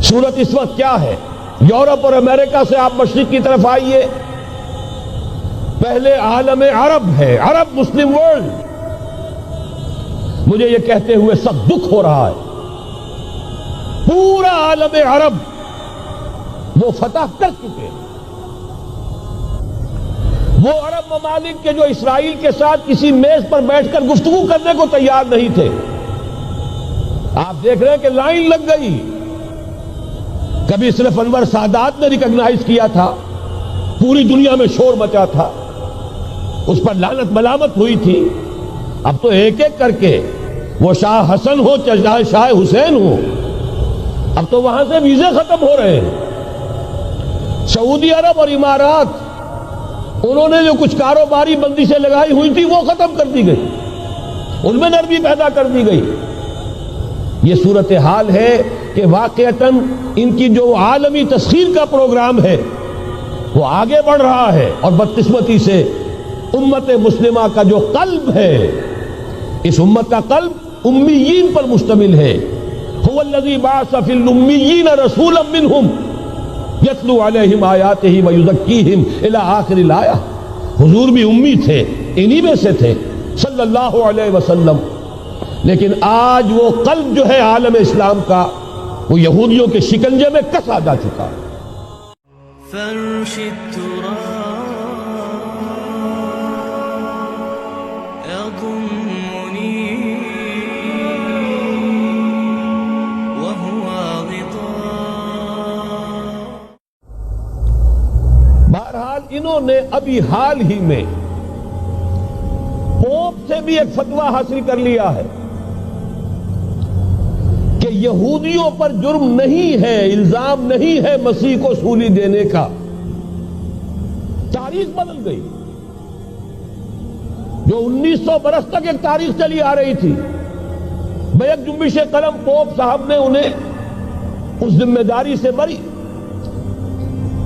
صورت اس وقت کیا ہے؟ یورپ اور امریکہ سے آپ مشرق کی طرف آئیے، پہلے عالم عرب ہے، عرب مسلم ورلڈ. مجھے یہ کہتے ہوئے سخت دکھ ہو رہا ہے، پورا عالم عرب وہ فتح کر چکے ہیں. وہ عرب ممالک کے جو اسرائیل کے ساتھ کسی میز پر بیٹھ کر گفتگو کرنے کو تیار نہیں تھے، آپ دیکھ رہے ہیں کہ لائن لگ گئی. کبھی صرف انور سادات نے ریکگنائز کیا تھا، پوری دنیا میں شور مچا تھا، اس پر لعنت ملامت ہوئی تھی. اب تو ایک ایک کر کے، وہ شاہ حسن ہو چاہے شاہ حسین ہو، اب تو وہاں سے ویزے ختم ہو رہے ہیں. سعودی عرب اور امارات، انہوں نے جو کچھ کاروباری بندشیں لگائی ہوئی تھی وہ ختم کر دی گئی، ان میں نرمی پیدا کر دی گئی. یہ صورتحال ہے کہ واقعتاً ان کی جو عالمی تسخیر کا پروگرام ہے وہ آگے بڑھ رہا ہے، اور بدقسمتی سے امت مسلمہ کا جو قلب ہے، اس امت کا قلب امیین پر مشتمل ہے. هو الذی بعث فی الامیین رسولا منہم یتلو علیہم آیاتہ ویزکیہم الی آخر الآیہ. حضور بھی امی تھے، انہی میں سے تھے صلی اللہ علیہ وسلم. لیکن آج وہ قلب جو ہے عالم اسلام کا، وہ یہودیوں کے شکنجے میں کسا جا چکا. فرش التراب يضمني وهو غطاء. بہرحال انہوں نے ابھی حال ہی میں پوپ سے بھی ایک فتویٰ حاصل کر لیا ہے کہ یہودیوں پر جرم نہیں ہے، الزام نہیں ہے مسیح کو سولی دینے کا. تاریخ بدل گئی. جو 1900 برس تک ایک تاریخ چلی آ رہی تھی، بیک جنبش قلم پوپ صاحب نے انہیں اس ذمہ داری سے بری.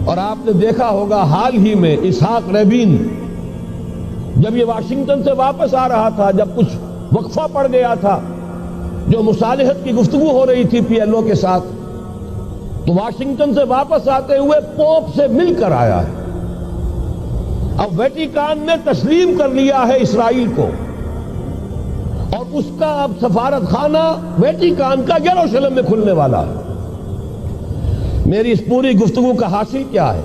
اور آپ نے دیکھا ہوگا حال ہی میں اسحاق ریبین جب یہ واشنگٹن سے واپس آ رہا تھا، جب کچھ وقفہ پڑ گیا تھا، جو مصالحت کی گفتگو ہو رہی تھی پی ایل او کے ساتھ، تو واشنگٹن سے واپس آتے ہوئے پوپ سے مل کر آیا ہے. اب ویٹیکان نے تسلیم کر لیا ہے اسرائیل کو، اور اس کا اب سفارت خانہ ویٹیکان کا یروشلم میں کھلنے والا ہے. میری اس پوری گفتگو کا حاصل کیا ہے؟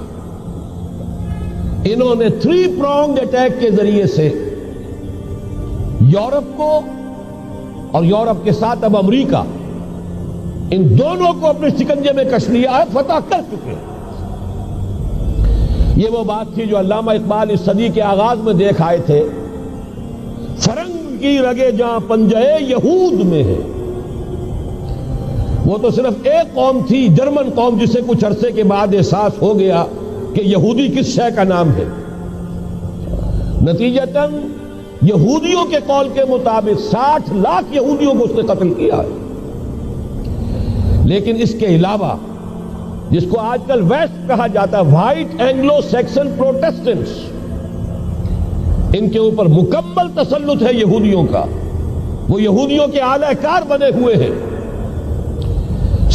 انہوں نے 3 pronged اٹیک کے ذریعے سے یورپ کو اور یورپ کے ساتھ اب امریکہ، ان دونوں کو اپنے شکنجے میں کش لیا ہے، فتح کر چکے ہیں. یہ وہ بات تھی جو علامہ اقبال اس صدی کے آغاز میں دیکھ آئے تھے، فرنگ کی رگے جہاں پنجے یہود میں ہے. وہ تو صرف ایک قوم تھی، جرمن قوم، جسے کچھ عرصے کے بعد احساس ہو گیا کہ یہودی کس شے کا نام ہے. نتیجتاً یہودیوں کے قول کے مطابق 60 لاکھ یہودیوں کو اس نے قتل کیا ہے. لیکن اس کے علاوہ جس کو آج کل ویسٹ کہا جاتا ہے، وائٹ اینگلو سیکسن پروٹیسٹنٹس، ان کے اوپر مکمل تسلط ہے یہودیوں کا. وہ یہودیوں کے اعلی کار بنے ہوئے ہیں،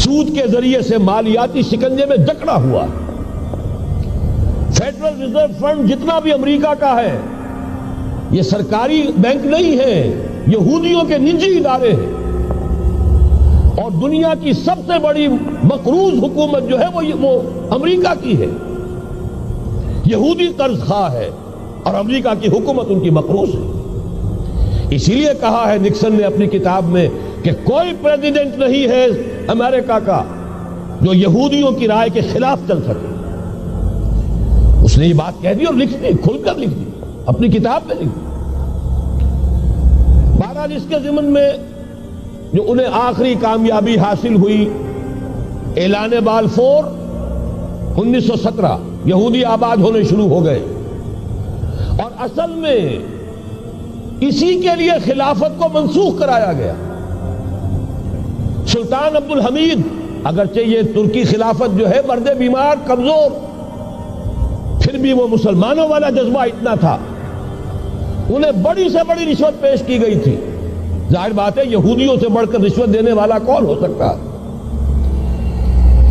سود کے ذریعے سے مالیاتی شکنجے میں جکڑا ہوا. فیڈرل ریزرو فنڈ جتنا بھی امریکہ کا ہے، یہ سرکاری بینک نہیں ہے، یہودیوں کے نجی ادارے ہیں. اور دنیا کی سب سے بڑی مقروض حکومت جو ہے وہ امریکہ کی ہے. یہودی قرض خواہ ہے اور امریکہ کی حکومت ان کی مقروض ہے. اسی لیے کہا ہے نکسن نے اپنی کتاب میں کہ کوئی پریزیڈنٹ نہیں ہے امریکہ کا جو یہودیوں کی رائے کے خلاف چل سکے. اس نے یہ بات کہہ دی اور لکھ دی، کھل کر لکھ دی، اپنی کتاب میں لکھ دی. بہرحال اس کے ضمن میں جو انہیں آخری کامیابی حاصل ہوئی، اعلان بالفور 1917، یہودی آباد ہونے شروع ہو گئے. اور اصل میں اسی کے لیے خلافت کو منسوخ کرایا گیا. سلطان عبد الحمید، اگرچہ یہ ترکی خلافت جو ہے مرد بیمار کمزور، پھر بھی وہ مسلمانوں والا جذبہ اتنا تھا، انہیں بڑی سے بڑی رشوت پیش کی گئی تھی. ظاہر بات ہے یہودیوں سے بڑھ کر رشوت دینے والا کون ہو سکتا ہے.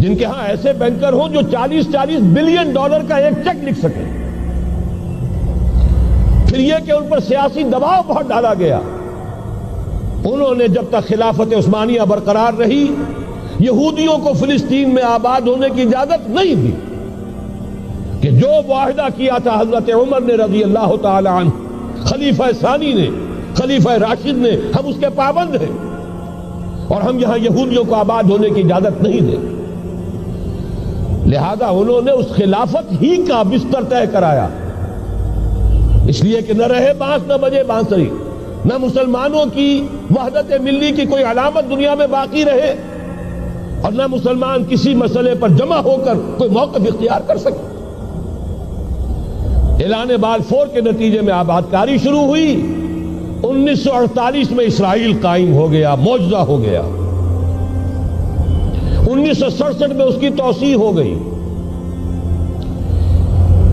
جن کے ہاں ایسے بینکر ہوں جو 40 بلین ڈالر کا ایک چیک لکھ سکیں. پھر یہ کہ ان پر سیاسی دباؤ بہت ڈالا گیا. انہوں نے جب تک خلافت عثمانیہ برقرار رہی یہودیوں کو فلسطین میں آباد ہونے کی اجازت نہیں دی کہ جو معاہدہ کیا تھا حضرت عمر نے رضی اللہ تعالی عنہ، خلیفہ ثانی نے، خلیفہ راشد نے، ہم اس کے پابند ہیں اور ہم یہاں یہودیوں کو آباد ہونے کی اجازت نہیں دیں. لہذا انہوں نے اس خلافت ہی کا بستر طے کرایا، اس لیے کہ نہ رہے بانس نہ بجے بانسری، نہ مسلمانوں کی وحدت ملی کی کوئی علامت دنیا میں باقی رہے اور نہ مسلمان کسی مسئلے پر جمع ہو کر کوئی موقف اختیار کر سکے. اعلان بلفور کے نتیجے میں آباد کاری شروع ہوئی. 1948 میں اسرائیل قائم ہو گیا، معجزہ ہو گیا. 1967 میں اس کی توسیع ہو گئی.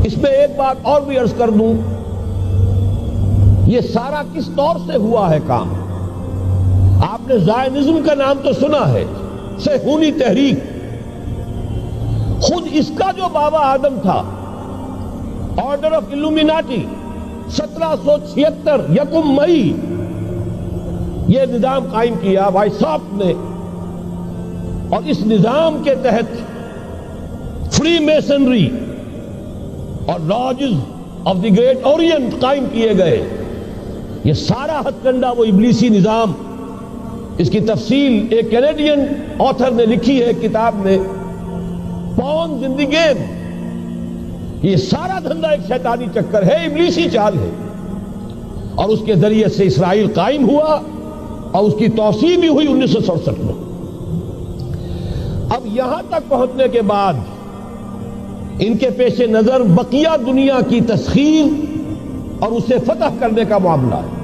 اس میں ایک بات اور بھی عرض کر دوں، یہ سارا کس طور سے ہوا ہے کام؟ آپ نے زائنزم کا نام تو سنا ہے، صہیونی تحریک. خود اس کا جو بابا آدم تھا، آرڈر آف الومیناٹی، 1776 یکم مئی یہ نظام قائم کیا وائساپ نے، اور اس نظام کے تحت فری میسنری اور lodges of the great Orient قائم کیے گئے. یہ سارا ہتھ کنڈا وہ ابلیسی نظام، اس کی تفصیل ایک کینیڈین آتھر نے لکھی ہے کتاب میں، پاونز ان دی گیم. یہ سارا دھندا ایک شیطانی چکر ہے، ابلیسی چال ہے، اور اس کے ذریعے سے اسرائیل قائم ہوا اور اس کی توسیع بھی ہوئی 1967 میں. اب یہاں تک پہنچنے کے بعد ان کے پیش نظر بقیہ دنیا کی تسخیر اور اسے فتح کرنے کا معاملہ ہے،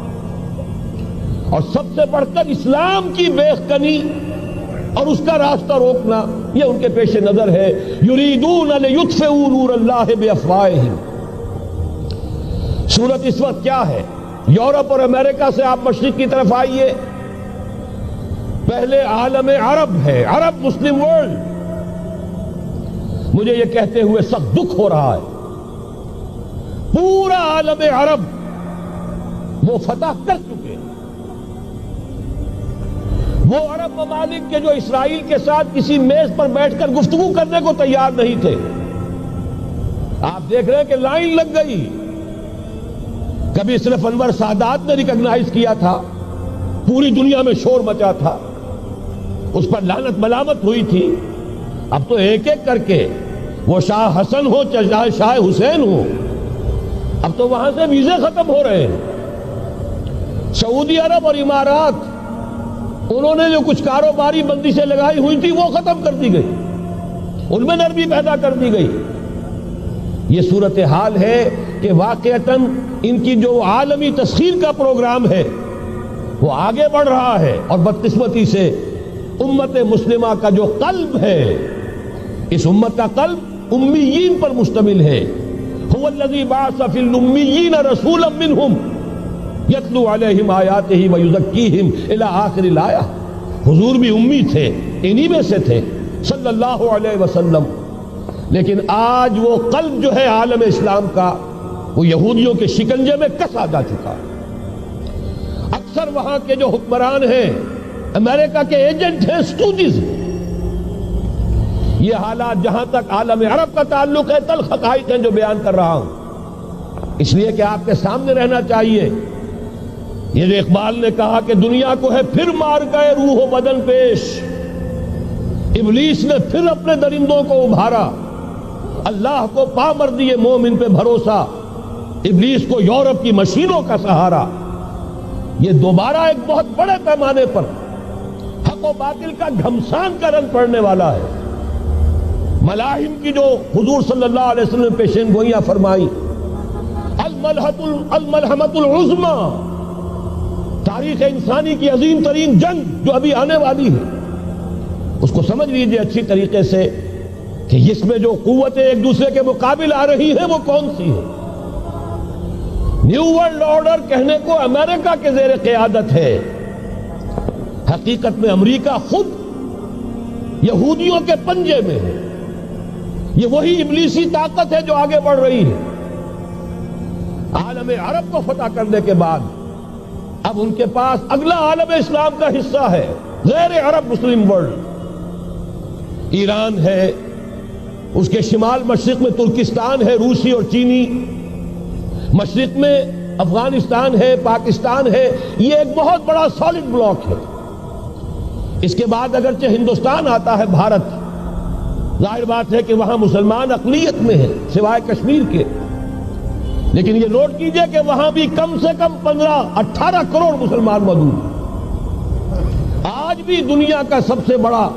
اور سب سے بڑھ کر اسلام کی بیخ-کنی اور اس کا راستہ روکنا یہ ان کے پیش نظر ہے. یریدون لیطفئوا نور اللہ بافواہہم. صورت اس وقت کیا ہے؟ یورپ اور امریکہ سے آپ مشرق کی طرف آئیے، پہلے عالم عرب ہے، عرب مسلم ورلڈ. مجھے یہ کہتے ہوئے سخت دکھ ہو رہا ہے، پورا عالم عرب وہ فتح کر چکے. وہ عرب ممالک کے جو اسرائیل کے ساتھ کسی میز پر بیٹھ کر گفتگو کرنے کو تیار نہیں تھے، آپ دیکھ رہے ہیں کہ لائن لگ گئی. کبھی صرف انور سادات نے ریکگنائز کیا تھا، پوری دنیا میں شور مچا تھا، اس پر لعنت ملامت ہوئی تھی. اب تو ایک ایک کر کے وہ شاہ حسن ہو چاہے شاہ حسین ہو، اب تو وہاں سے ویزے ختم ہو رہے ہیں. سعودی عرب اور امارات، انہوں نے جو کچھ کاروباری بندشیں لگائی ہوئی تھی وہ ختم کر دی گئی، ان میں نرمی پیدا کر دی گئی. یہ صورتحال ہے کہ واقعتاً ان کی جو عالمی تسخیر کا پروگرام ہے وہ آگے بڑھ رہا ہے، اور بدقسمتی سے امت مسلمہ کا جو قلب ہے، اس امت کا قلب امیین پر مشتمل ہے. هو الذی بعث فی الامیین رسولا منہم یتلو علیہم آیاتہ ویزکیہم الی آخر الآیہ. حضور بھی امی تھے، انہی میں سے تھے صلی اللہ علیہ وسلم. لیکن آج وہ قلب جو ہے عالم اسلام کا، وہ یہودیوں کے شکنجے میں کسا جا چکا. اکثر وہاں کے جو حکمران ہیں امریکہ کے ایجنٹ ہیں، اسٹوڈیز. یہ حالات جہاں تک عالم عرب کا تعلق ہے تلخ حقائق ہیں جو بیان کر رہا ہوں، اس لیے کہ آپ کے سامنے رہنا چاہیے. یہ جو اقبال نے کہا کہ دنیا کو ہے پھر مار گئے روح و بدن پیش، ابلیس نے پھر اپنے درندوں کو ابھارا، اللہ کو پا مر دیے مومن پہ بھروسہ، ابلیس کو یورپ کی مشینوں کا سہارا. یہ دوبارہ ایک بہت بڑے پیمانے پر حق و باطل کا گھمسان کا رنگ پڑنے والا ہے. ملاحم کی جو حضور صلی اللہ علیہ وسلم نے پیشین گوئیاں فرمائی، الملحمۃ العظمیٰ، تاریخ انسانی کی عظیم ترین جنگ جو ابھی آنے والی ہے، اس کو سمجھ لیجئے اچھی طریقے سے کہ اس میں جو قوتیں ایک دوسرے کے مقابل آ رہی ہیں وہ کون سی ہے. نیو ورلڈ آرڈر کہنے کو امریکہ کے زیر قیادت ہے، حقیقت میں امریکہ خود یہودیوں کے پنجے میں ہے. یہ وہی ابلیسی طاقت ہے جو آگے بڑھ رہی ہے. عالم عرب کو فتح کرنے کے بعد اب ان کے پاس اگلا عالم اسلام کا حصہ ہے غیر عرب مسلم ورلڈ. ایران ہے، اس کے شمال مشرق میں ترکستان ہے، روسی اور چینی، مشرق میں افغانستان ہے، پاکستان ہے. یہ ایک بہت بڑا سالڈ بلاک ہے. اس کے بعد اگرچہ ہندوستان آتا ہے، بھارت، ظاہر بات ہے کہ وہاں مسلمان اقلیت میں ہے سوائے کشمیر کے، لیکن یہ نوٹ کیجئے کہ وہاں بھی کم سے کم 15-18 کروڑ مسلمان موجود ہیں. آج بھی دنیا کا سب سے بڑا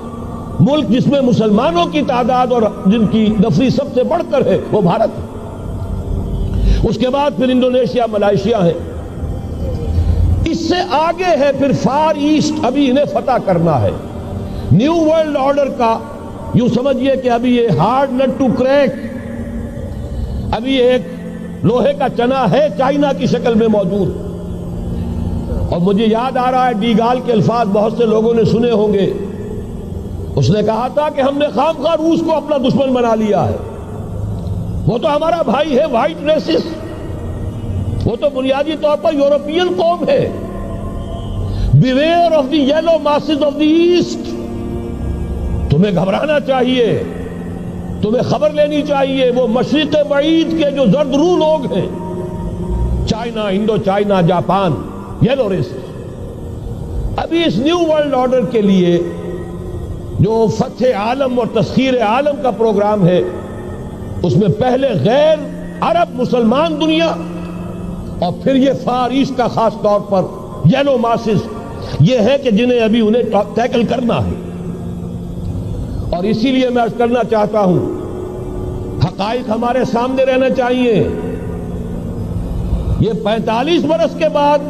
ملک جس میں مسلمانوں کی تعداد اور جن کی نفری سب سے بڑھ کر ہے وہ بھارت ہے. اس کے بعد پھر انڈونیشیا، ملائیشیا ہے. اس سے آگے ہے پھر فار ایسٹ، ابھی انہیں فتح کرنا ہے. نیو ورلڈ آرڈر کا یوں سمجھیے کہ ابھی یہ ہارڈ نٹ ٹو کریک، ابھی ایک لوہے کا چنا ہے چائنا کی شکل میں موجود. اور مجھے یاد آ رہا ہے ڈی گال کے الفاظ بہت سے لوگوں نے سنے ہوں گے. اس نے کہا تھا کہ ہم نے خام خواہ روس کو اپنا دشمن بنا لیا ہے. وہ تو ہمارا بھائی ہے، وائٹ ریسس، وہ تو بنیادی طور پر یورپین قوم ہے. Beware of the yellow masses of the east. تمہیں گھبرانا چاہیے، تمہیں خبر لینی چاہیے. وہ مشرق بعید کے جو زرد رو لوگ ہیں، China, Indo China, Japan, yellow races. ابھی اس نیو ورلڈ آرڈر کے لیے جو فتح عالم اور تسخیر عالم کا پروگرام ہے، اس میں پہلے غیر عرب مسلمان دنیا اور پھر یہ فار ایسٹ کا خاص طور پر یلو ماسز، یہ ہے کہ جنہیں ابھی انہیں ٹیکل کرنا ہے. اور اسی لیے میں عرض کرنا چاہتا ہوں، حقائق ہمارے سامنے رہنا چاہیے. یہ 45 برس کے بعد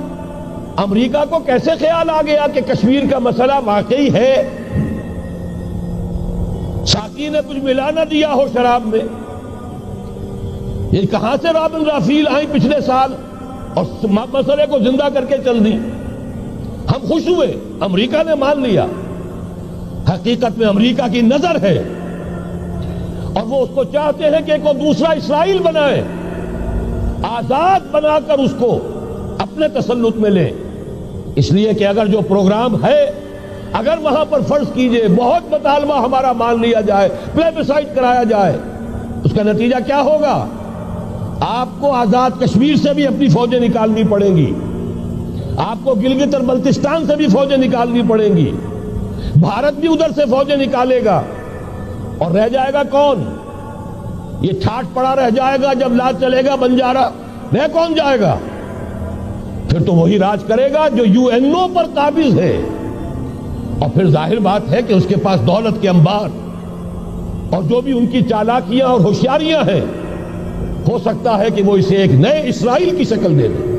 امریکہ کو کیسے خیال آ گیا کہ کشمیر کا مسئلہ واقعی ہے؟ ساقی نے کچھ ملا نہ دیا ہو شراب میں. یہ کہاں سے رابن رافیل آئی پچھلے سال اور مسئلے کو زندہ کر کے چل دی. ہم خوش ہوئے، امریکہ نے مان لیا. حقیقت میں امریکہ کی نظر ہے اور وہ اس کو چاہتے ہیں کہ کوئی دوسرا اسرائیل بنائے، آزاد بنا کر اس کو اپنے تسلط میں لیں. اس لیے کہ اگر جو پروگرام ہے، اگر وہاں پر فرض کیجئے بہت مطالبہ ہمارا مان لیا جائے، پلیبسائٹ کرایا جائے، اس کا نتیجہ کیا ہوگا؟ آپ کو آزاد کشمیر سے بھی اپنی فوجیں نکالنی پڑیں گی، آپ کو گلگت اور بلتستان سے بھی فوجیں نکالنی پڑیں گی، بھارت بھی ادھر سے فوجیں نکالے گا. اور رہ جائے گا کون؟ یہ ٹھاٹ پڑا رہ جائے گا. جب لاج چلے گا بنجارا، رہ کون جائے گا؟ پھر تو وہی راج کرے گا جو یو این او پر قابض ہے. اور پھر ظاہر بات ہے کہ اس کے پاس دولت کے انبار اور جو بھی ان کی چالاکیاں اور ہوشیاریاں ہیں، ہو سکتا ہے کہ وہ اسے ایک نئے اسرائیل کی شکل دے دے.